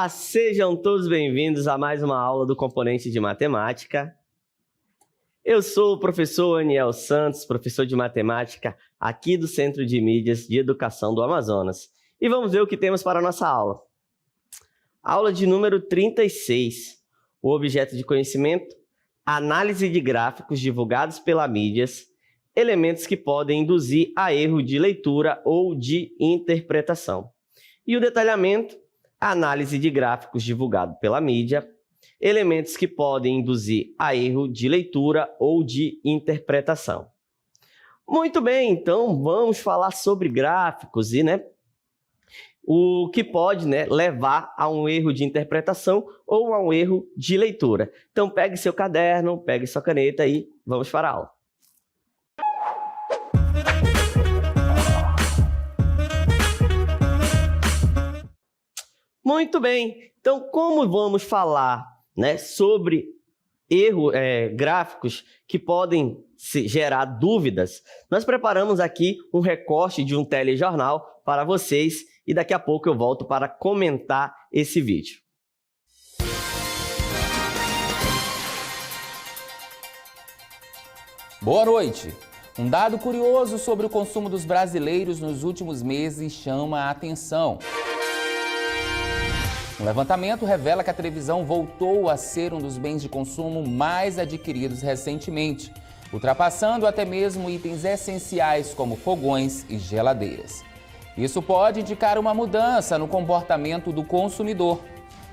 Olá, sejam todos bem-vindos a mais uma aula do Componente de Matemática. Eu sou o professor Aniel Santos, professor de matemática aqui do Centro de Mídias de Educação do Amazonas. E vamos ver o que temos para a nossa aula. Aula de número 36. O objeto de conhecimento, análise de gráficos divulgados pela mídias, elementos que podem induzir a erro de leitura ou de interpretação. E o detalhamento, análise de gráficos divulgado pela mídia, elementos que podem induzir a erro de leitura ou de interpretação. Muito bem, então vamos falar sobre gráficos e, o que pode, levar a um erro de interpretação ou a um erro de leitura. Então pegue seu caderno, pegue sua caneta e vamos para a aula. Muito bem, então como vamos falar sobre gráficos que podem gerar dúvidas, nós preparamos aqui um recorte de um telejornal para vocês e daqui a pouco eu volto para comentar esse vídeo. Boa noite! Um dado curioso sobre o consumo dos brasileiros nos últimos meses chama a atenção. Um levantamento revela que a televisão voltou a ser um dos bens de consumo mais adquiridos recentemente, ultrapassando até mesmo itens essenciais como fogões e geladeiras. Isso pode indicar uma mudança no comportamento do consumidor.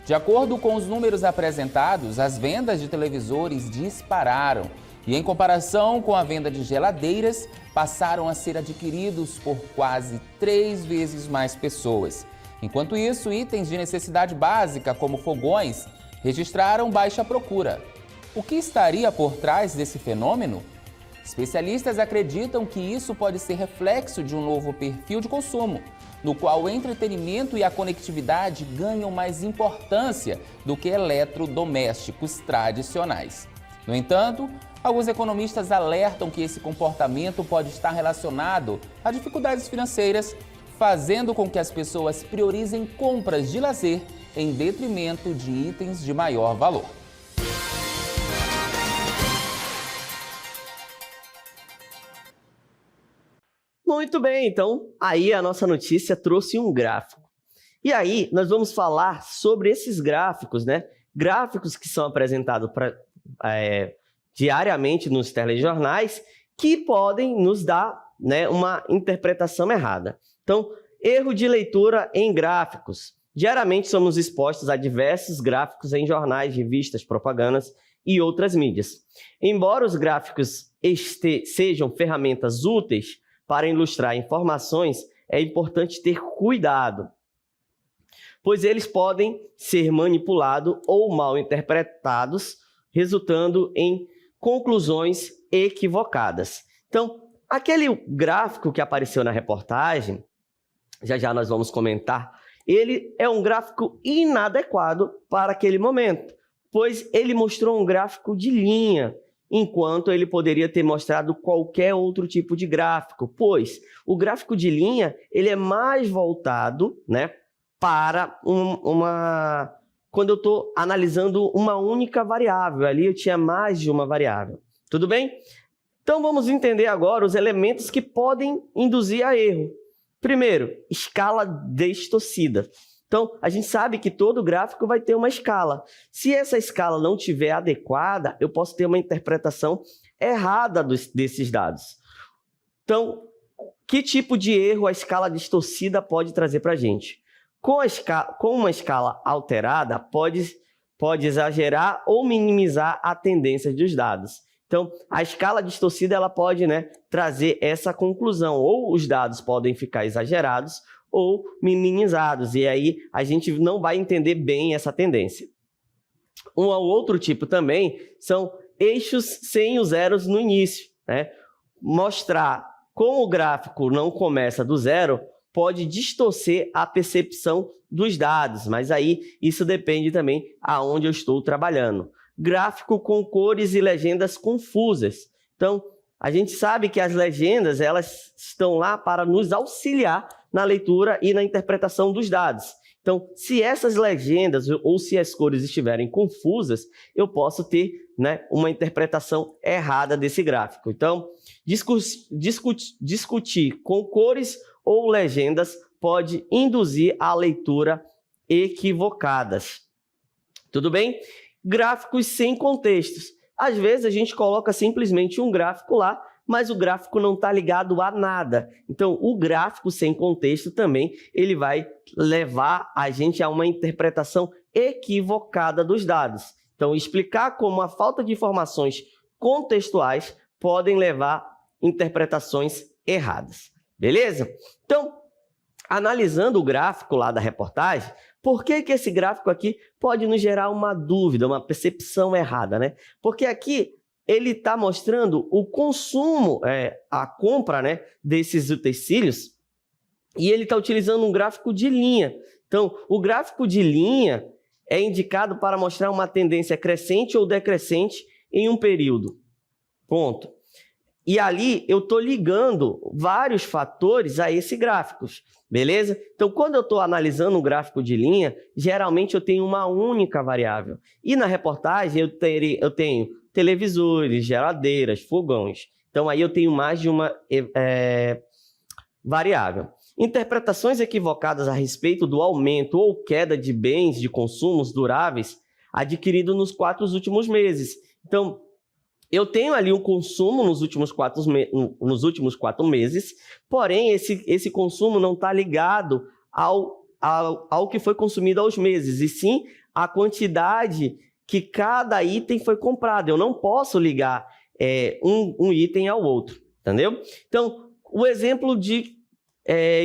De acordo com os números apresentados, as vendas de televisores dispararam e, em comparação com a venda de geladeiras, passaram a ser adquiridos por quase 3 vezes mais pessoas. Enquanto isso, itens de necessidade básica, como fogões, registraram baixa procura. O que estaria por trás desse fenômeno? Especialistas acreditam que isso pode ser reflexo de um novo perfil de consumo, no qual o entretenimento e a conectividade ganham mais importância do que eletrodomésticos tradicionais. No entanto, alguns economistas alertam que esse comportamento pode estar relacionado a dificuldades financeiras, fazendo com que as pessoas priorizem compras de lazer em detrimento de itens de maior valor. Muito bem, então aí a nossa notícia trouxe um gráfico. E aí nós vamos falar sobre esses gráficos, Gráficos que são apresentados diariamente nos telejornais que podem nos dar uma interpretação errada. Então, erro de leitura em gráficos. Diariamente somos expostos a diversos gráficos em jornais, revistas, propagandas e outras mídias. Embora os gráficos sejam ferramentas úteis para ilustrar informações, é importante ter cuidado, pois eles podem ser manipulados ou mal interpretados, resultando em conclusões equivocadas. Então, aquele gráfico que apareceu na reportagem, já nós vamos comentar, ele é um gráfico inadequado para aquele momento, pois ele mostrou um gráfico de linha, enquanto ele poderia ter mostrado qualquer outro tipo de gráfico, pois o gráfico de linha ele é mais voltado para quando eu estou analisando uma única variável, ali eu tinha mais de uma variável. Tudo bem? Então vamos entender agora os elementos que podem induzir a erro. Primeiro, escala distorcida. Então, a gente sabe que todo gráfico vai ter uma escala. Se essa escala não estiver adequada, eu posso ter uma interpretação errada desses dados. Então, que tipo de erro a escala distorcida pode trazer para a gente? Com uma escala alterada, pode exagerar ou minimizar a tendência dos dados. Então, a escala distorcida ela pode trazer essa conclusão. Ou os dados podem ficar exagerados ou minimizados. E aí a gente não vai entender bem essa tendência. Um outro tipo também são eixos sem os zeros no início. Mostrar como o gráfico não começa do zero pode distorcer a percepção dos dados. Mas aí isso depende também aonde eu estou trabalhando. Gráfico com cores e legendas confusas. Então, a gente sabe que as legendas elas estão lá para nos auxiliar na leitura e na interpretação dos dados. Então, se essas legendas ou se as cores estiverem confusas, eu posso ter, né, uma interpretação errada desse gráfico. Então, discutir com cores ou legendas pode induzir a leitura equivocadas. Tudo bem? Gráficos sem contextos. Às vezes a gente coloca simplesmente um gráfico lá, mas o gráfico não está ligado a nada. Então, o gráfico sem contexto também, ele vai levar a gente a uma interpretação equivocada dos dados. Então, explicar como a falta de informações contextuais podem levar a interpretações erradas. Beleza? Então, analisando o gráfico lá da reportagem, por que esse gráfico aqui pode nos gerar uma dúvida, uma percepção errada, né? Porque aqui ele está mostrando o consumo, a compra, né, desses utensílios, e ele está utilizando um gráfico de linha. Então, o gráfico de linha é indicado para mostrar uma tendência crescente ou decrescente em um período. Ponto. E ali eu estou ligando vários fatores a esse gráfico, beleza? Então, quando eu estou analisando um gráfico de linha, geralmente eu tenho uma única variável. E na reportagem eu tenho televisores, geladeiras, fogões. Então, aí eu tenho mais de uma variável. Interpretações equivocadas a respeito do aumento ou queda de bens de consumos duráveis adquiridos nos 4 últimos meses. Então, eu tenho ali um consumo nos últimos 4 meses, porém, esse consumo não está ligado ao que foi consumido aos meses, e sim a quantidade que cada item foi comprado. Eu não posso ligar um item ao outro, entendeu? Então, o exemplo de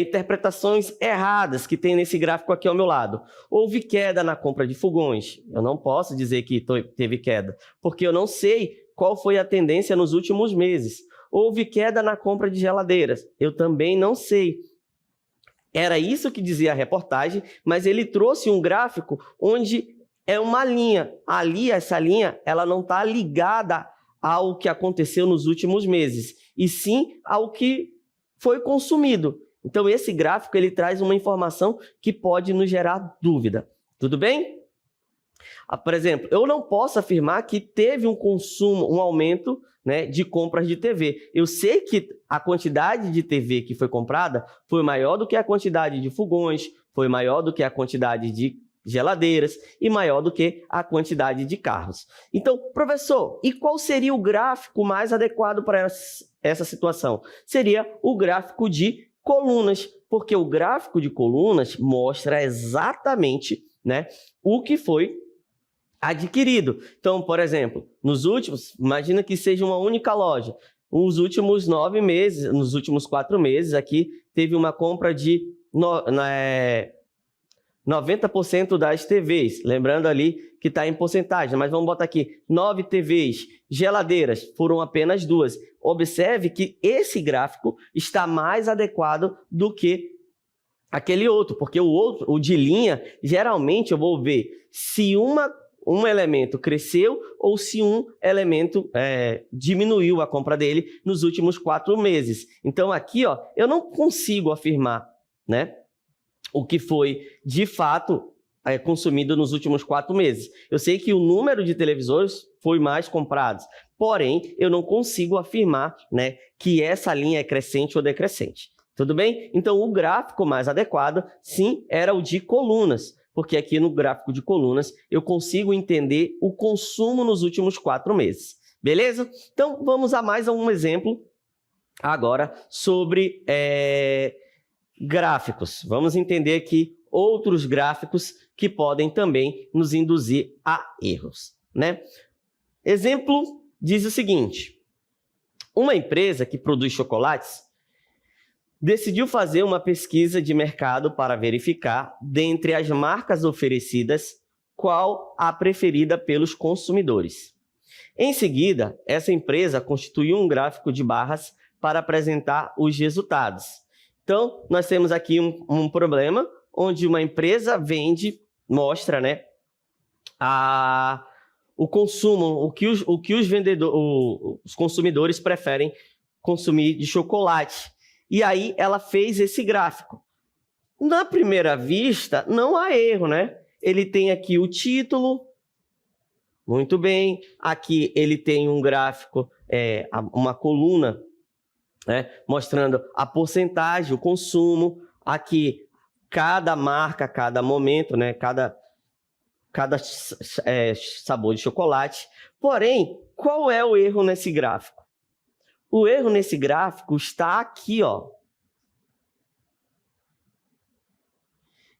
interpretações erradas que tem nesse gráfico aqui ao meu lado. Houve queda na compra de fogões. Eu não posso dizer que teve queda, porque eu não sei qual foi a tendência nos últimos meses. Houve queda na compra de geladeiras. Eu também não sei. Era isso que dizia a reportagem, mas ele trouxe um gráfico onde é uma linha. Ali, essa linha, ela não está ligada ao que aconteceu nos últimos meses, e sim ao que foi consumido. Então, esse gráfico ele traz uma informação que pode nos gerar dúvida. Tudo bem? Por exemplo, eu não posso afirmar que teve um consumo, um aumento, né, de compras de TV. Eu sei que a quantidade de TV que foi comprada foi maior do que a quantidade de fogões, foi maior do que a quantidade de geladeiras e maior do que a quantidade de carros. Então, professor, e qual seria o gráfico mais adequado para essa situação? Seria o gráfico de colunas, porque o gráfico de colunas mostra exatamente, né, o que foi adquirido. Então, por exemplo, imagina que seja uma única loja. Nos últimos 9 meses, nos últimos 4 meses aqui, teve uma compra de 90% das TVs. Lembrando ali que está em porcentagem, mas vamos botar aqui 9 TVs. Geladeiras foram apenas 2. Observe que esse gráfico está mais adequado do que aquele outro, porque o de linha, geralmente eu vou ver se um elemento cresceu ou se um elemento diminuiu a compra dele nos últimos 4 meses. Então, aqui, ó, eu não consigo afirmar, né, o que foi, de fato, consumido nos últimos 4 meses. Eu sei que o número de televisores foi mais comprados, porém, eu não consigo afirmar, né, que essa linha é crescente ou decrescente. Tudo bem? Então, o gráfico mais adequado, sim, era o de colunas, porque aqui no gráfico de colunas eu consigo entender o consumo nos últimos 4 meses. Beleza? Então, vamos a mais um exemplo agora sobre gráficos. Vamos entender aqui outros gráficos que podem também nos induzir a erros, né? Exemplo diz o seguinte: uma empresa que produz chocolates decidiu fazer uma pesquisa de mercado para verificar, dentre as marcas oferecidas, qual a preferida pelos consumidores. Em seguida, essa empresa constituiu um gráfico de barras para apresentar os resultados. Então, nós temos aqui um problema onde uma empresa mostra, né, o consumo, o que os consumidores preferem consumir de chocolate. E aí ela fez esse gráfico. Na primeira vista, não há erro, né? Ele tem aqui o título, muito bem. Aqui ele tem um gráfico, uma coluna, né, mostrando a porcentagem, o consumo. Aqui, cada marca, cada momento, né, cada sabor de chocolate. Porém, qual é o erro nesse gráfico? O erro nesse gráfico está aqui, ó.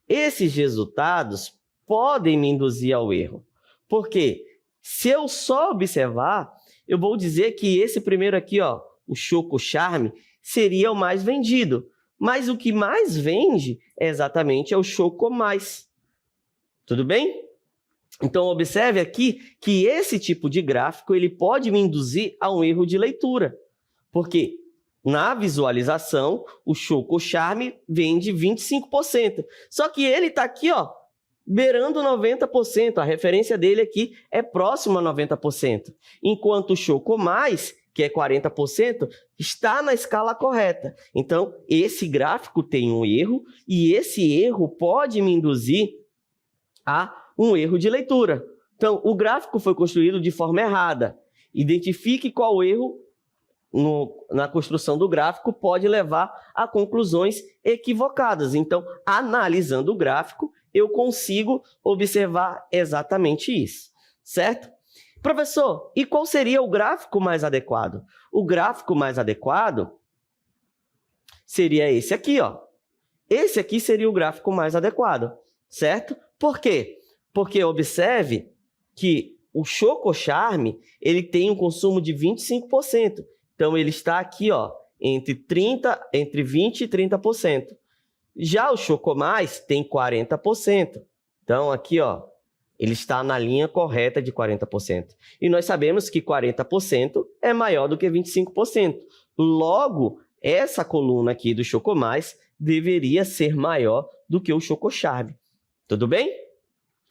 Esses resultados podem me induzir ao erro. Porque se eu só observar, eu vou dizer que esse primeiro aqui, ó, o Choco Charme, seria o mais vendido. Mas o que mais vende exatamente é o Choco Mais. Tudo bem? Então, observe aqui que esse tipo de gráfico ele pode me induzir a um erro de leitura. Porque na visualização, o Choco Charme vende 25%. Só que ele está aqui, ó, beirando 90%. A referência dele aqui é próxima a 90%. Enquanto o Choco Mais, que é 40%, está na escala correta. Então, esse gráfico tem um erro e esse erro pode me induzir a um erro de leitura. Então, o gráfico foi construído de forma errada. Identifique qual erro na construção do gráfico pode levar a conclusões equivocadas. Então, analisando o gráfico, eu consigo observar exatamente isso, certo? Professor, e qual seria o gráfico mais adequado? O gráfico mais adequado seria esse aqui, ó. Esse aqui seria o gráfico mais adequado, certo? Por quê? Porque observe que o Choco Charme, ele tem um consumo de 25%. Então, ele está aqui, ó, entre 20% e 30%. Já o Choco Mais tem 40%. Então, aqui, ó, ele está na linha correta de 40%. E nós sabemos que 40% é maior do que 25%. Logo, essa coluna aqui do Choco Mais deveria ser maior do que o Choco Charme. Tudo bem?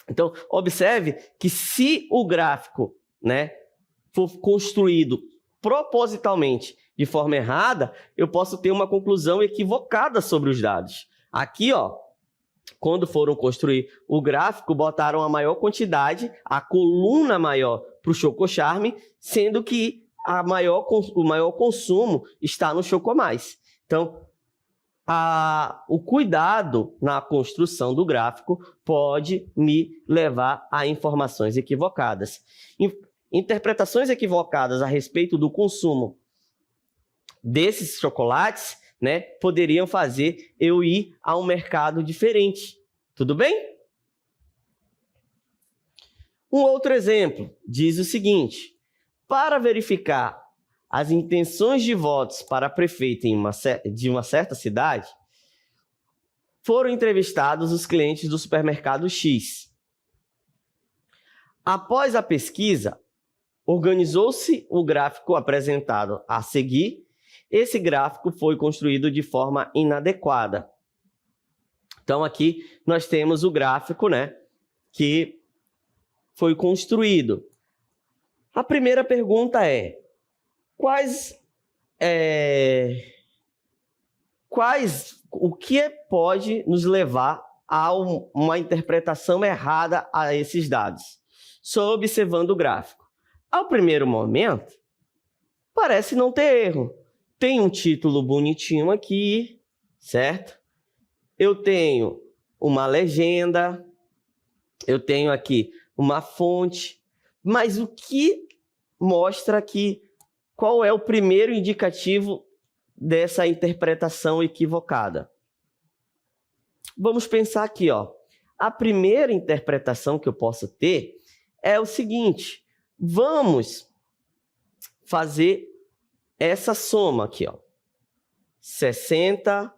Então, observe que se o gráfico, né, for construído propositalmente de forma errada, eu posso ter uma conclusão equivocada sobre os dados. Aqui, ó, quando foram construir o gráfico, botaram a maior quantidade, a coluna maior para o Choco Charme, sendo que o maior consumo está no Choco Mais. Então, o cuidado na construção do gráfico pode me levar a informações equivocadas. Interpretações equivocadas a respeito do consumo desses chocolates, né, poderiam fazer eu ir a um mercado diferente. Tudo bem? Um outro exemplo diz o seguinte: para verificar as intenções de votos para prefeito de uma certa cidade, foram entrevistados os clientes do supermercado X. Após a pesquisa, organizou-se o gráfico apresentado a seguir. Esse gráfico foi construído de forma inadequada. Então, aqui nós temos o gráfico, né, que foi construído. A primeira pergunta é: o que pode nos levar a uma interpretação errada a esses dados? Só observando o gráfico. Ao primeiro momento, parece não ter erro. Tem um título bonitinho aqui, certo? Eu tenho uma legenda, eu tenho aqui uma fonte, mas o que mostra aqui qual é o primeiro indicativo dessa interpretação equivocada? Vamos pensar aqui, ó. A primeira interpretação que eu posso ter é o seguinte: vamos fazer essa soma aqui, ó. 60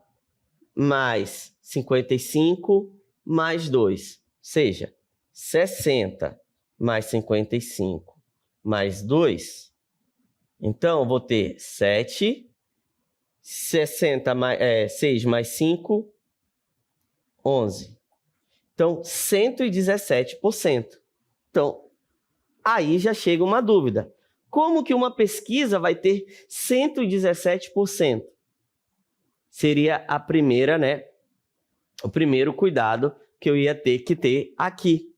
mais 55 mais 2. Ou seja, 60 mais 55 mais 2. Então, eu vou ter 7. 6 mais 5, 11. Então, 117%. Então, aí já chega uma dúvida. Como que uma pesquisa vai ter 117%? Seria a primeira, né, o primeiro cuidado que eu ia ter que ter aqui.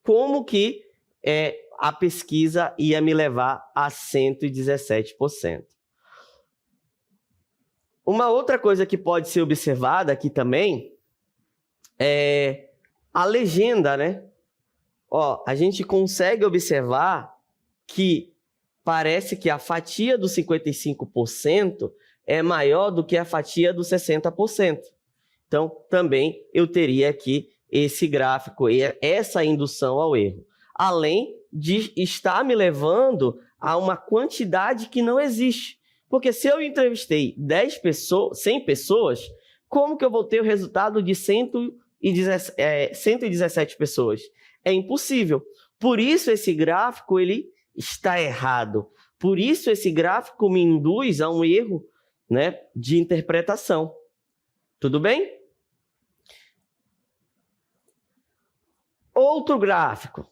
Como que a pesquisa ia me levar a 117%. Uma outra coisa que pode ser observada aqui também é a legenda, né? Ó, a gente consegue observar que parece que a fatia dos 55% é maior do que a fatia dos 60%. Então, também eu teria aqui esse gráfico e essa indução ao erro. Além de estar me levando a uma quantidade que não existe. Porque se eu entrevistei 100 pessoas, como que eu vou ter o resultado de 117 pessoas? É impossível. Por isso esse gráfico ele está errado. Por isso esse gráfico me induz a um erro, né, de interpretação. Tudo bem? Outro gráfico.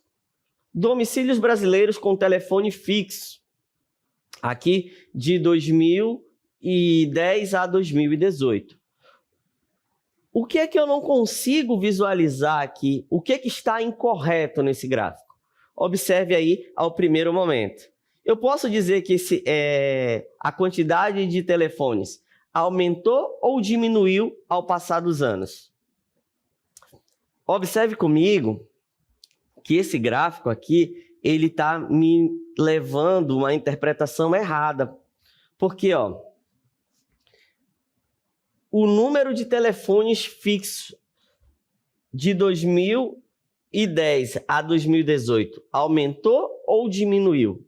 Domicílios brasileiros com telefone fixo. Aqui de 2010 a 2018. O que é que eu não consigo visualizar aqui? O que é que está incorreto nesse gráfico? Observe aí ao primeiro momento. Eu posso dizer que a quantidade de telefones aumentou ou diminuiu ao passar dos anos? Observe comigo que esse gráfico aqui, ele está me levando uma interpretação errada. Porque, ó, o número de telefones fixos de 2010 a 2018 aumentou ou diminuiu?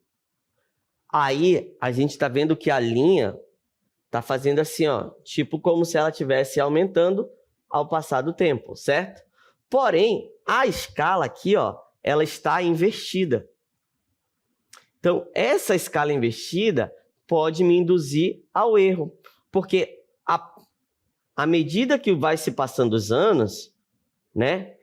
Aí, a gente está vendo que a linha está fazendo assim, ó, tipo como se ela estivesse aumentando ao passar do tempo, certo? Porém, a escala aqui, ó, ela está invertida. Então, essa escala invertida pode me induzir ao erro, porque à medida que vai se passando os anos, né,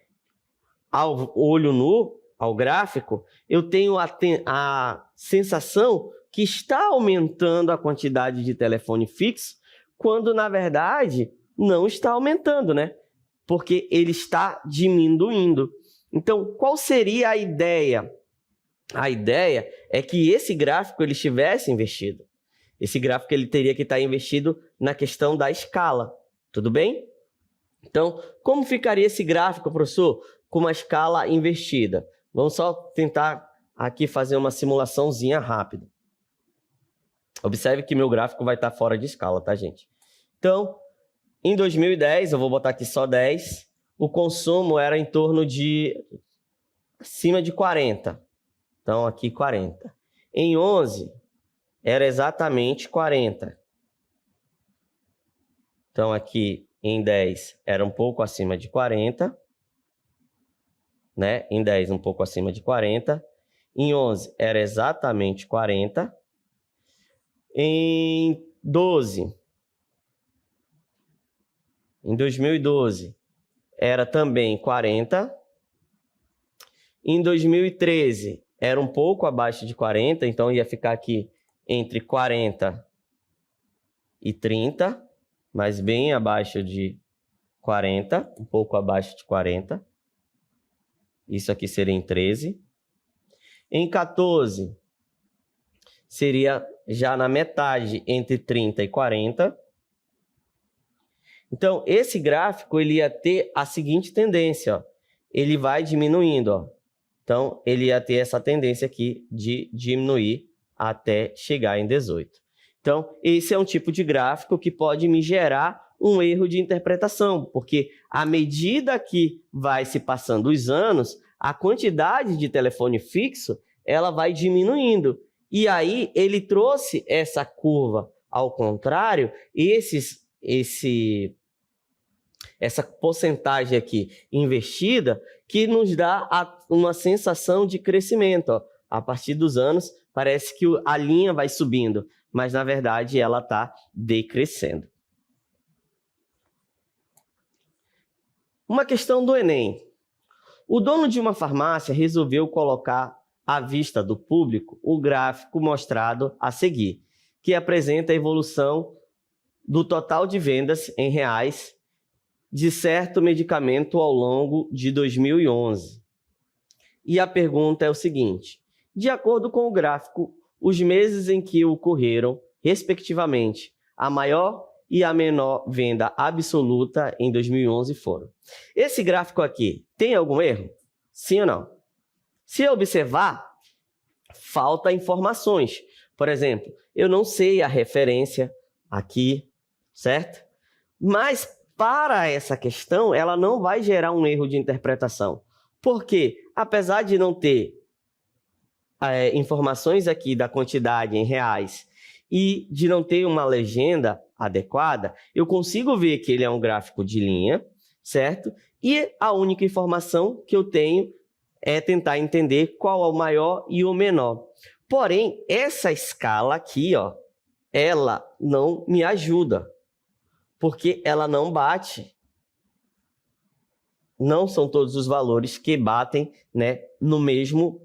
ao olho nu, ao gráfico, eu tenho a sensação que está aumentando a quantidade de telefone fixo, quando, na verdade, não está aumentando, né? Porque ele está diminuindo. Então, qual seria a ideia? A ideia é que esse gráfico ele estivesse invertido. Esse gráfico ele teria que estar invertido na questão da escala. Tudo bem? Então, como ficaria esse gráfico, professor? Com uma escala invertida. Vamos só tentar aqui fazer uma simulaçãozinha rápida. Observe que meu gráfico vai estar fora de escala, tá, gente? Então, em 2010, eu vou botar aqui só 10, o consumo era em torno de acima de 40. Então, aqui 40. Em 11, era exatamente 40. Então, aqui em 10, era um pouco acima de 40. Né? Em 10, um pouco acima de 40. Em 11, era exatamente 40. Em 12, em 2012, era também 40. Em 2013, era um pouco abaixo de 40, então ia ficar aqui entre 40 e 30, mas bem abaixo de 40, um pouco abaixo de 40. Isso aqui seria em 13. Em 14, seria já na metade, entre 30 e 40. Então, esse gráfico ele ia ter a seguinte tendência, ó. Ele vai diminuindo, ó. Então, ele ia ter essa tendência aqui de diminuir até chegar em 18. Então, esse é um tipo de gráfico que pode me gerar um erro de interpretação, porque à medida que vai se passando os anos, a quantidade de telefone fixo ela vai diminuindo. E aí, ele trouxe essa curva ao contrário, essa porcentagem aqui investida, que nos dá uma sensação de crescimento. Ó. A partir dos anos, parece que a linha vai subindo, mas na verdade ela está decrescendo. Uma questão do Enem. O dono de uma farmácia resolveu colocar à vista do público o gráfico mostrado a seguir, que apresenta a evolução do total de vendas em reais de certo medicamento ao longo de 2011. E a pergunta é o seguinte: de acordo com o gráfico, os meses em que ocorreram, respectivamente, a maior e a menor venda absoluta em 2011 foram. Esse gráfico aqui tem algum erro? Sim ou não? Se observar, falta informações. Por exemplo, eu não sei a referência aqui, certo? Mas para essa questão, ela não vai gerar um erro de interpretação. Porque, apesar de não ter informações aqui da quantidade em reais e de não ter uma legenda adequada, eu consigo ver que ele é um gráfico de linha, certo? E a única informação que eu tenho é tentar entender qual é o maior e o menor. Porém, essa escala aqui, ó, ela não me ajuda, porque ela não bate. Não são todos os valores que batem, né, no mesmo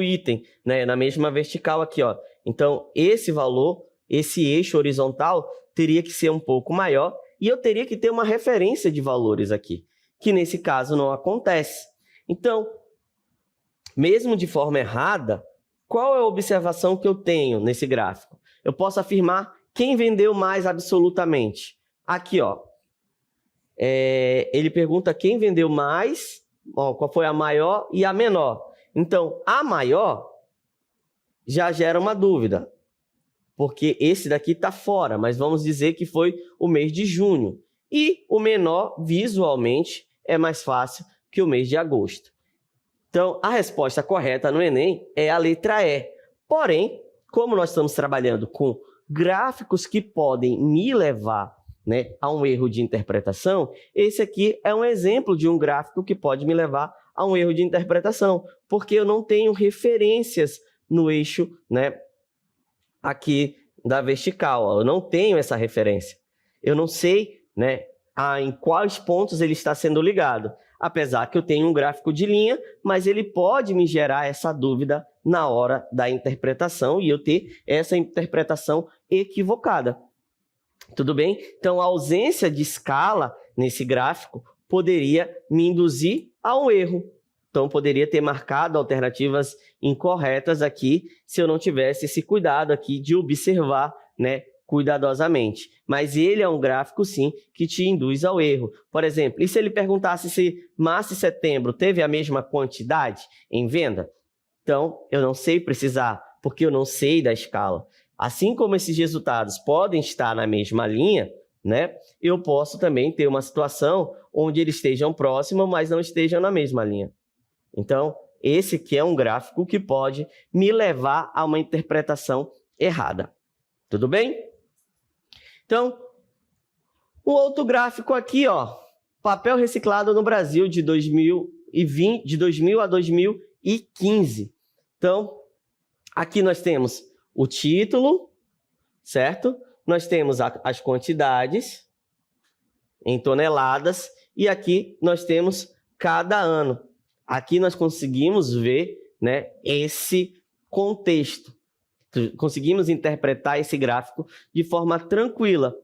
item, né, na mesma vertical aqui, ó. Então, esse valor, esse eixo horizontal, teria que ser um pouco maior e eu teria que ter uma referência de valores aqui, que nesse caso não acontece. Então, mesmo de forma errada, qual é a observação que eu tenho nesse gráfico? Eu posso afirmar quem vendeu mais absolutamente. Aqui, ó. Ele pergunta quem vendeu mais, ó, qual foi a maior e a menor. Então, a maior já gera uma dúvida, porque esse daqui está fora, mas vamos dizer que foi o mês de junho. E o menor, visualmente, é mais fácil que o mês de agosto. Então, a resposta correta no Enem é a letra E. Porém, como nós estamos trabalhando com gráficos que podem me levar, né, a um erro de interpretação, esse aqui é um exemplo de um gráfico que pode me levar a um erro de interpretação, porque eu não tenho referências no eixo, né, aqui da vertical, ó. Eu não tenho essa referência. Eu não sei, né, em quais pontos ele está sendo ligado. Apesar que eu tenho um gráfico de linha, mas ele pode me gerar essa dúvida na hora da interpretação e eu ter essa interpretação equivocada. Tudo bem? Então, a ausência de escala nesse gráfico poderia me induzir a um erro. Então, poderia ter marcado alternativas incorretas aqui se eu não tivesse esse cuidado aqui de observar, né, cuidadosamente. Mas ele é um gráfico, sim, que te induz ao erro. Por exemplo, e se ele perguntasse se março e setembro teve a mesma quantidade em venda? Então, eu não sei precisar, porque eu não sei da escala. Assim como esses resultados podem estar na mesma linha, né, eu posso também ter uma situação onde eles estejam próximos, mas não estejam na mesma linha. Então, esse aqui é um gráfico que pode me levar a uma interpretação errada. Tudo bem? Então, um outro gráfico aqui, ó, papel reciclado no Brasil de 2020, de 2000 a 2015. Então, aqui nós temos o título, certo? Nós temos as quantidades em toneladas e aqui nós temos cada ano. Aqui nós conseguimos ver, né, esse contexto. Conseguimos interpretar esse gráfico de forma tranquila,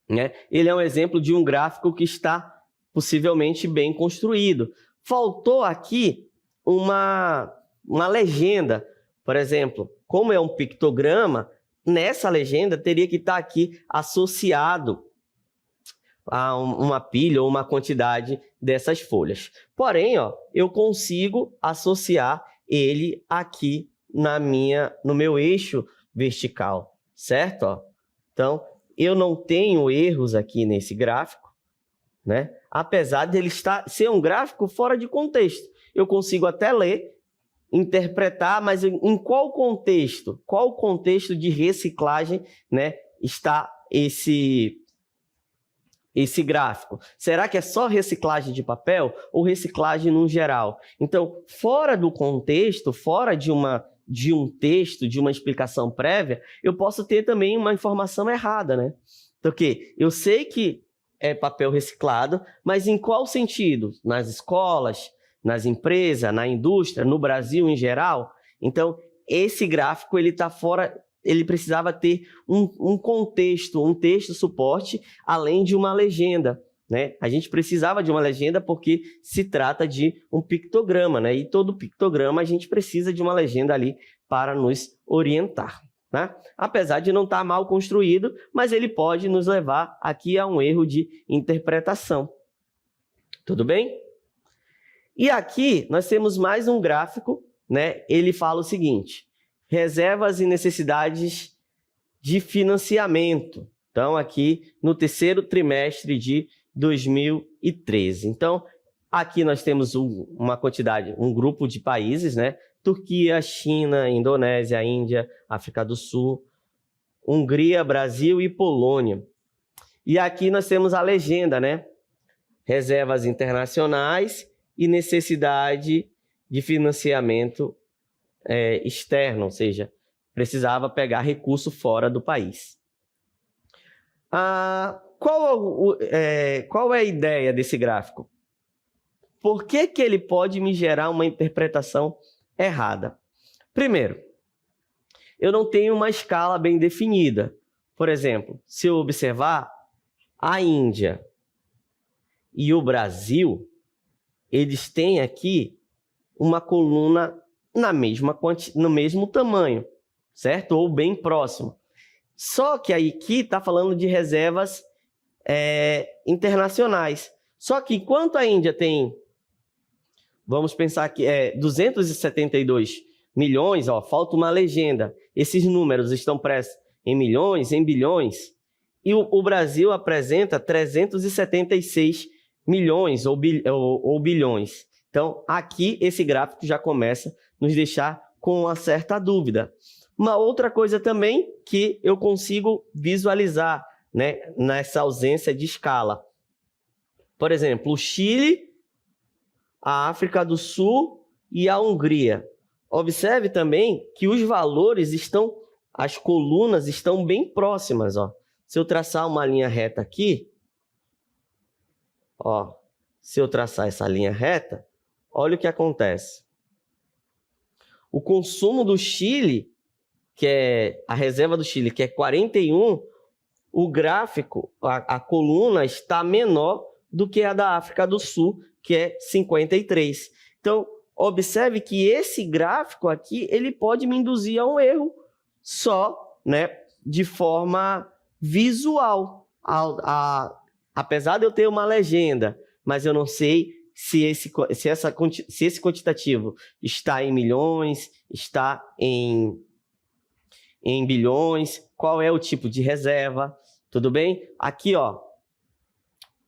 né? Ele é um exemplo de um gráfico que está possivelmente bem construído. Faltou aqui uma legenda, por exemplo, como é um pictograma, nessa legenda teria que estar aqui associado a uma pilha ou uma quantidade dessas folhas. Porém, ó, eu consigo associar ele aqui no meu eixo vertical, certo? Ó, então, eu não tenho erros aqui nesse gráfico, né? Apesar de ele ser um gráfico fora de contexto. Eu consigo até ler, interpretar, mas em qual contexto? Qual contexto de reciclagem, né, está esse gráfico? Será que é só reciclagem de papel ou reciclagem no geral? Então, fora do contexto, fora de um texto, de uma explicação prévia, eu posso ter também uma informação errada, né? Porque eu sei que é papel reciclado, mas em qual sentido? Nas escolas, nas empresas, na indústria, no Brasil em geral? Então, esse gráfico ele está fora ele precisava ter um contexto, um texto suporte, além de uma legenda, né? A gente precisava de uma legenda porque se trata de um pictograma, né? E todo pictograma a gente precisa de uma legenda ali para nos orientar, né? Apesar de não estar mal construído, mas ele pode nos levar aqui a um erro de interpretação. Tudo bem? E aqui nós temos mais um gráfico, né? Ele fala o seguinte: reservas e necessidades de financiamento. Então, aqui no terceiro trimestre de 2013. Então, aqui nós temos uma quantidade, um grupo de países, né? Turquia, China, Indonésia, Índia, África do Sul, Hungria, Brasil e Polônia. E aqui nós temos a legenda, né? Reservas internacionais e necessidade de financiamento externo, ou seja, precisava pegar recurso fora do país. Qual é a ideia desse gráfico? Por que ele pode me gerar uma interpretação errada? Primeiro, eu não tenho uma escala bem definida. Por exemplo, se eu observar a Índia e o Brasil, eles têm aqui uma coluna no mesmo tamanho, certo? Ou bem próximo. Só que aqui está falando de reservas internacionais. Só que enquanto a Índia tem, vamos pensar que 272 milhões, ó, falta uma legenda. Esses números estão prestos em milhões, em bilhões. E o Brasil apresenta 376 milhões ou bilhões. Então, aqui esse gráfico já começa a nos deixar com uma certa dúvida. Uma outra coisa também que eu consigo visualizar, né, nessa ausência de escala. Por exemplo, o Chile, a África do Sul e a Hungria. Observe também que os valores as colunas estão bem próximas, ó. Se eu traçar uma linha reta aqui, ó, se eu traçar essa linha reta, olha o que acontece. O consumo do Chile, que é a reserva do Chile, que é 41, o gráfico, a coluna está menor do que a da África do Sul, que é 53. Então, observe que esse gráfico aqui, ele pode me induzir a um erro só, né, de forma visual. Apesar de eu ter uma legenda, mas eu não sei se esse quantitativo está em milhões, está em bilhões, qual é o tipo de reserva, tudo bem? Aqui, ó,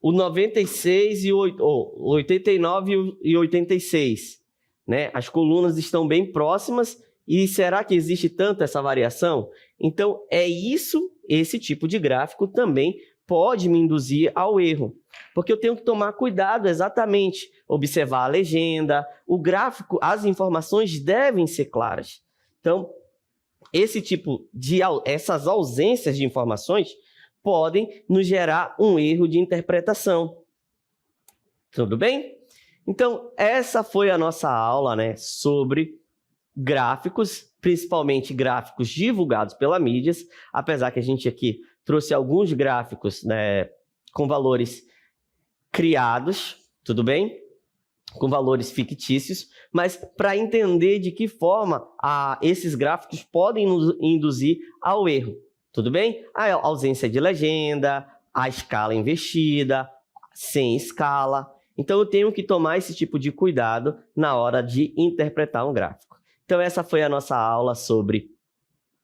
o 96 e o 89 e 86, né? As colunas estão bem próximas e será que existe tanto essa variação? Então, esse tipo de gráfico também pode me induzir ao erro, porque eu tenho que tomar cuidado exatamente, observar a legenda, o gráfico, as informações devem ser claras. Então, essas ausências de informações podem nos gerar um erro de interpretação. Tudo bem? Então, essa foi a nossa aula, né, sobre gráficos, principalmente gráficos divulgados pela mídias, apesar que a gente aqui trouxe alguns gráficos, né, com valores criados, tudo bem? Com valores fictícios, mas para entender de que forma esses gráficos podem nos induzir ao erro, tudo bem? A ausência de legenda, a escala invertida, sem escala. Então, eu tenho que tomar esse tipo de cuidado na hora de interpretar um gráfico. Então, essa foi a nossa aula sobre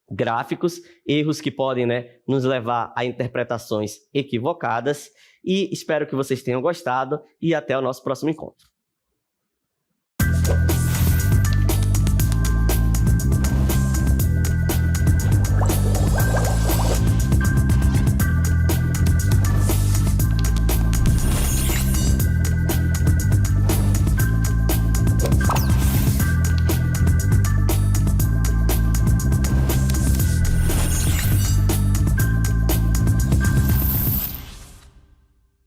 gráficos, erros que podem, né, nos levar a interpretações equivocadas. E espero que vocês tenham gostado e até o nosso próximo encontro.